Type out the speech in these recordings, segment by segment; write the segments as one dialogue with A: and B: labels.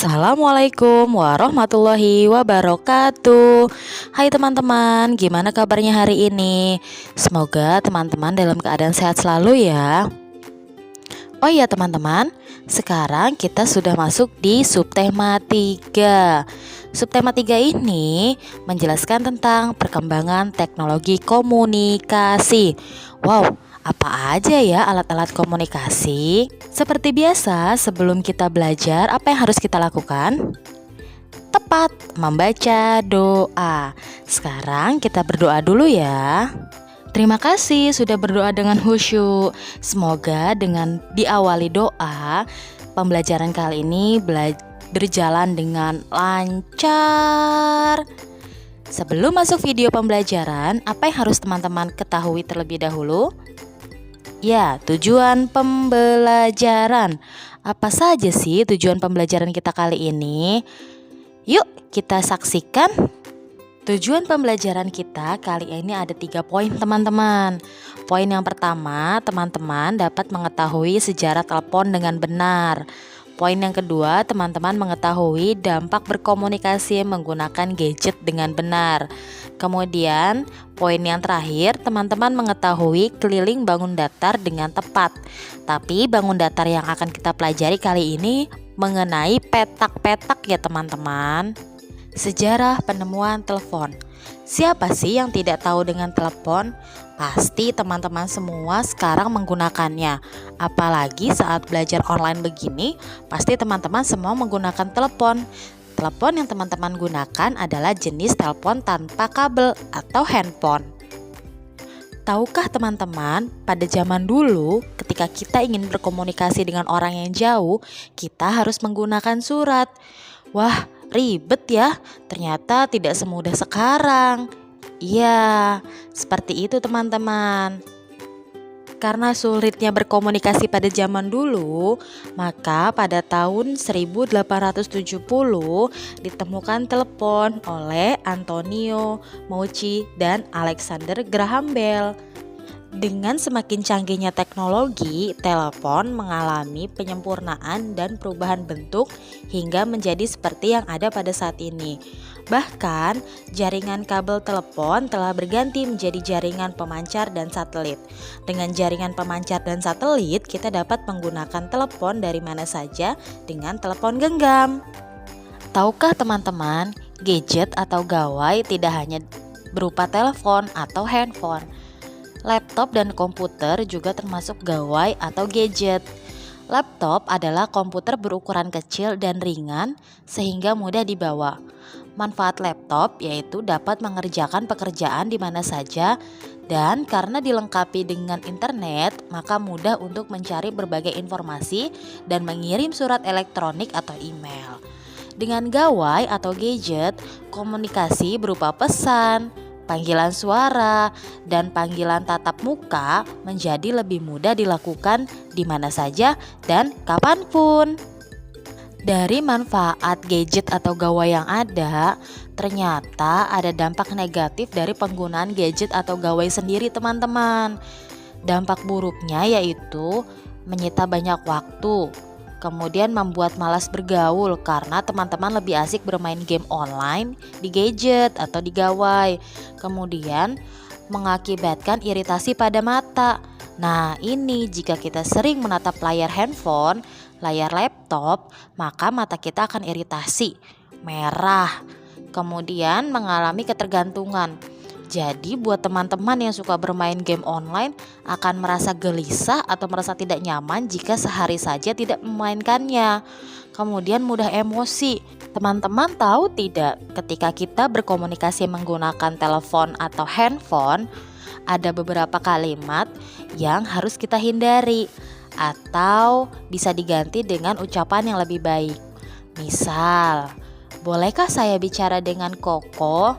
A: Assalamualaikum warahmatullahi wabarakatuh. Hai teman-teman, gimana kabarnya hari ini? Semoga teman-teman dalam keadaan sehat selalu ya. Oh iya teman-teman, sekarang kita sudah masuk di subtema 3. Subtema 3 ini menjelaskan tentang perkembangan teknologi komunikasi. Wow, apa aja ya alat-alat komunikasi? Seperti biasa, sebelum kita belajar, apa yang harus kita lakukan? Tepat, membaca doa. Sekarang kita berdoa dulu ya. Terima kasih sudah berdoa dengan khusyuk. Semoga dengan diawali doa, pembelajaran kali ini berjalan dengan lancar. Sebelum masuk video pembelajaran, apa yang harus teman-teman ketahui terlebih dahulu? Ya, tujuan pembelajaran. Apa saja sih tujuan pembelajaran kita kali ini? Yuk kita saksikan. Tujuan pembelajaran kita kali ini ada 3 poin teman-teman. Poin yang pertama, teman-teman dapat mengetahui sejarah telepon dengan benar. Poin yang kedua, teman-teman mengetahui dampak berkomunikasi menggunakan gadget dengan benar. Kemudian, poin yang terakhir, teman-teman mengetahui keliling bangun datar dengan tepat. Tapi bangun datar yang akan kita pelajari kali ini mengenai petak-petak ya teman-teman. Sejarah penemuan telepon. Siapa sih yang tidak tahu dengan telepon? Pasti teman-teman semua sekarang menggunakannya. Apalagi saat belajar online begini, pasti teman-teman semua menggunakan telepon. Telepon yang teman-teman gunakan adalah jenis telepon tanpa kabel atau handphone. Tahukah teman-teman, pada zaman dulu ketika kita ingin berkomunikasi dengan orang yang jauh, kita harus menggunakan surat. Wah, ribet ya, ternyata tidak semudah sekarang. Iya, seperti itu teman-teman. Karena sulitnya berkomunikasi pada zaman dulu, maka pada tahun 1870 ditemukan telepon oleh Antonio Meucci dan Alexander Graham Bell. Dengan semakin canggihnya teknologi, telepon mengalami penyempurnaan dan perubahan bentuk hingga menjadi seperti yang ada pada saat ini. Bahkan, jaringan kabel telepon telah berganti menjadi jaringan pemancar dan satelit. Dengan jaringan pemancar dan satelit, kita dapat menggunakan telepon dari mana saja dengan telepon genggam. Tahukah teman-teman, gadget atau gawai tidak hanya berupa telepon atau handphone. Laptop dan komputer juga termasuk gawai atau gadget. Laptop adalah komputer berukuran kecil dan ringan sehingga mudah dibawa. Manfaat laptop yaitu dapat mengerjakan pekerjaan di mana saja dan karena dilengkapi dengan internet, maka mudah untuk mencari berbagai informasi dan mengirim surat elektronik atau email. Dengan gawai atau gadget, komunikasi berupa pesan, panggilan suara, dan panggilan tatap muka menjadi lebih mudah dilakukan di mana saja dan kapanpun. Dari manfaat gadget atau gawai yang ada, ternyata ada dampak negatif dari penggunaan gadget atau gawai sendiri teman-teman. Dampak buruknya yaitu menyita banyak waktu, kemudian membuat malas bergaul karena teman-teman lebih asik bermain game online di gadget atau di gawai. Kemudian mengakibatkan iritasi pada mata. Nah, ini jika kita sering menatap layar handphone, layar laptop, maka mata kita akan iritasi, merah, kemudian mengalami ketergantungan. Jadi buat teman-teman yang suka bermain game online akan merasa gelisah atau merasa tidak nyaman jika sehari saja tidak memainkannya. Kemudian mudah emosi. Teman-teman tahu tidak, ketika kita berkomunikasi menggunakan telepon atau handphone, ada beberapa kalimat yang harus kita hindari atau bisa diganti dengan ucapan yang lebih baik. Misal, bolehkah saya bicara dengan Koko?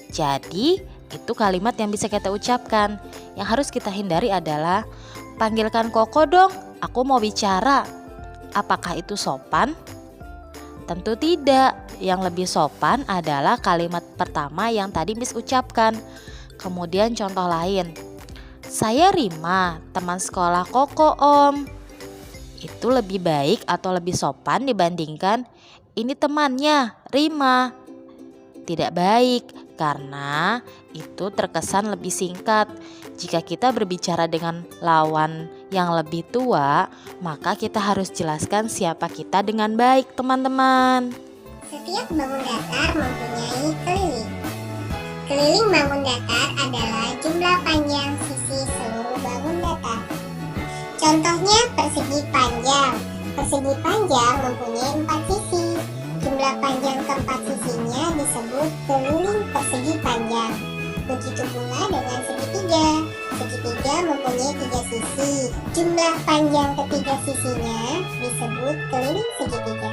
A: Jadi, itu kalimat yang bisa kita ucapkan. Yang harus kita hindari adalah, panggilkan Koko dong, aku mau bicara. Apakah itu sopan? Tentu tidak. Yang lebih sopan adalah kalimat pertama yang tadi Miss ucapkan. Kemudian contoh lain, saya Rima, teman sekolah Koko om. Itu lebih baik atau lebih sopan dibandingkan, ini temannya, Rima. Tidak baik, karena itu terkesan lebih singkat. Jika kita berbicara dengan lawan yang lebih tua, maka kita harus jelaskan siapa kita dengan baik, teman-teman.
B: Setiap bangun datar mempunyai keliling. Keliling bangun datar adalah jumlah panjang sisi seluruh bangun datar. Contohnya persegi panjang. Persegi panjang mempunyai 4 sisi. Jumlah panjang keempat sisinya disebut keliling persegi panjang. Begitu pula dengan segitiga. Segitiga mempunyai 3 sisi. Jumlah panjang ketiga sisinya disebut keliling segitiga.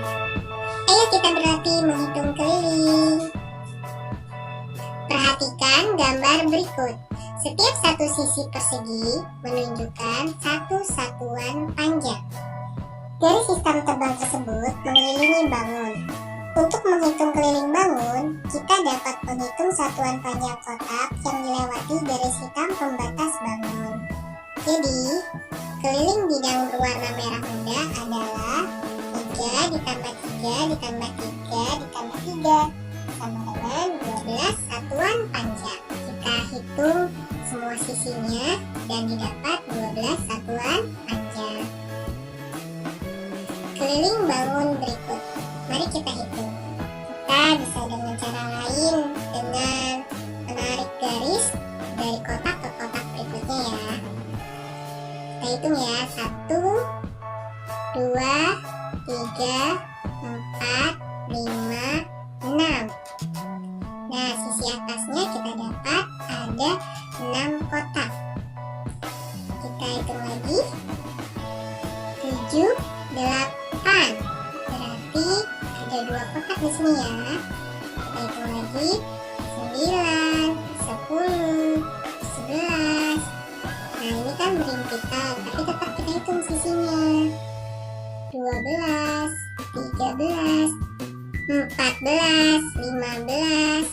B: Ayo kita berlatih menghitung keliling. Perhatikan gambar berikut. Setiap satu sisi persegi menunjukkan satu satuan panjang. Garis hitam tebal tersebut mengelilingi bangun. Untuk menghitung keliling bangun, kita dapat menghitung satuan panjang kotak yang dilewati garis hitam pembatas bangun. Jadi, keliling bidang berwarna merah muda adalah 3 ditambah 3 ditambah 3 ditambah 3 sama dengan 12 satuan panjang. Kita hitung semua sisinya dan didapat 12 satuan panjang. Keliling bangun berikut, mari kita hitung. Kita bisa dengan cara lain, dengan menarik garis dari kotak ke kotak berikutnya ya. Kita hitung ya, 1, 2, 3, 4, 5, 6. Nah, sisi atasnya kita dapat ada 6 kotak. Kita hitung lagi, 7, 8. Berarti ada 2 kotak di sini ya. Kita hitung lagi, 9, 10, 11. Nah, ini kan berimpitan, tapi tetap kita hitung sisinya. 12, 13, 14, 15,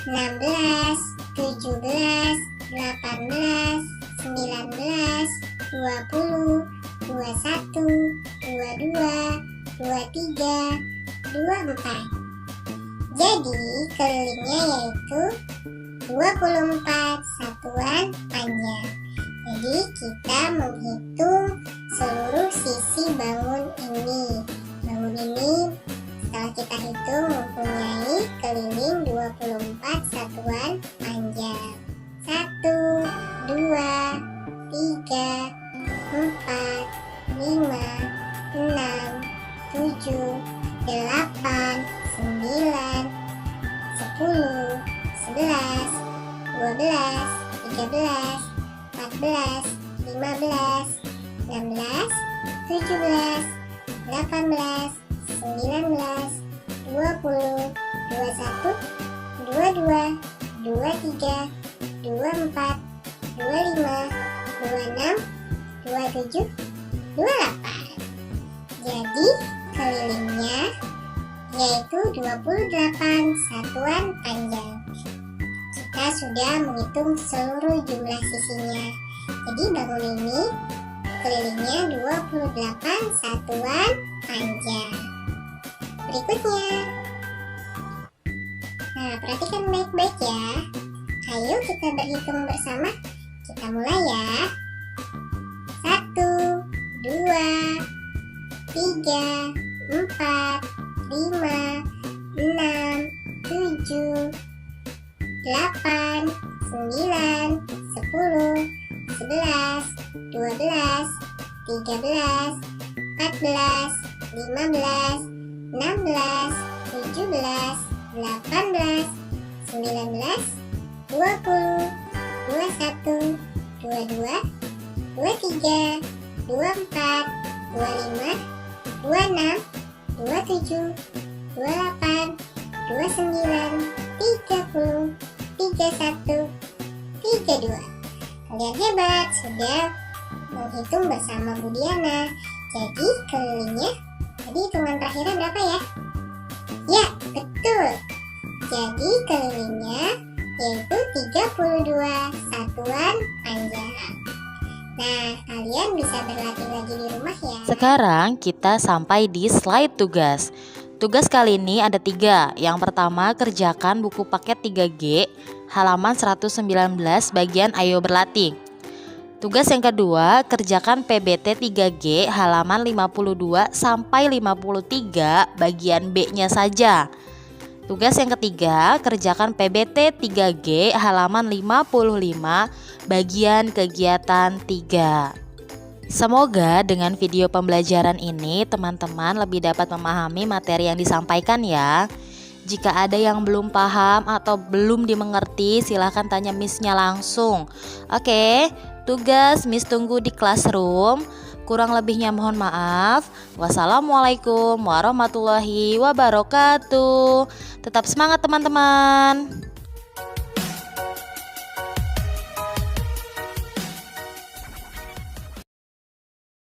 B: 16, 17, 18, 19, 20, 21, 22, 23, 24. Jadi kelilingnya yaitu 24 satuan panjang. Jadi kita menghitung seluruh sisi bangun ini. Bangun ini setelah kita hitung mempunyai keliling 24 satuan panjang. 1, 2, 3, 4, 5, 6, 7, 8, 9, 10, 11, 12, 13, 14, 15, 16, 17, 18, 19, 20, 21, 22, 23, 24, 25, 26, 27, 28. Jadi kelilingnya yaitu 28 satuan panjang. Kita sudah menghitung seluruh jumlah sisinya. Jadi bangun ini kelilingnya 28 satuan panjang. Berikutnya. Nah, perhatikan baik-baik ya. Ayo kita berhitung bersama. Kita mulai ya. 1, 2, 3, 4, 5, 6, 7, 8, 9, 10, 11, 12, 13, 14, 15, 16, 17, 18, 19, 20, 21, 22, 23, 24, 25, 26, 27, 28, 29, 30, 31, 32. Kalian hebat, sudah menghitung bersama Bu Diana. Jadi kelilingnya, tadi hitungan terakhirnya berapa ya? Ya, betul. Jadi kelilingnya yaitu 32 satuan panjang. Nah, kalian bisa berlatih lagi di rumah ya.
A: Sekarang kita sampai di slide tugas. Tugas kali ini ada 3. Yang pertama, kerjakan buku paket 3G halaman 119 bagian Ayo Berlatih. Tugas yang kedua, kerjakan PBT 3G halaman 52 sampai 53 bagian B-nya saja. Tugas yang ketiga, kerjakan PBT 3G halaman 55 bagian kegiatan 3. Semoga dengan video pembelajaran ini teman-teman lebih dapat memahami materi yang disampaikan ya. Jika ada yang belum paham atau belum dimengerti, silahkan tanya Miss-nya langsung. Oke, tugas Miss tunggu di classroom. Kurang lebihnya mohon maaf. Wassalamualaikum warahmatullahi wabarakatuh. Tetap semangat teman-teman.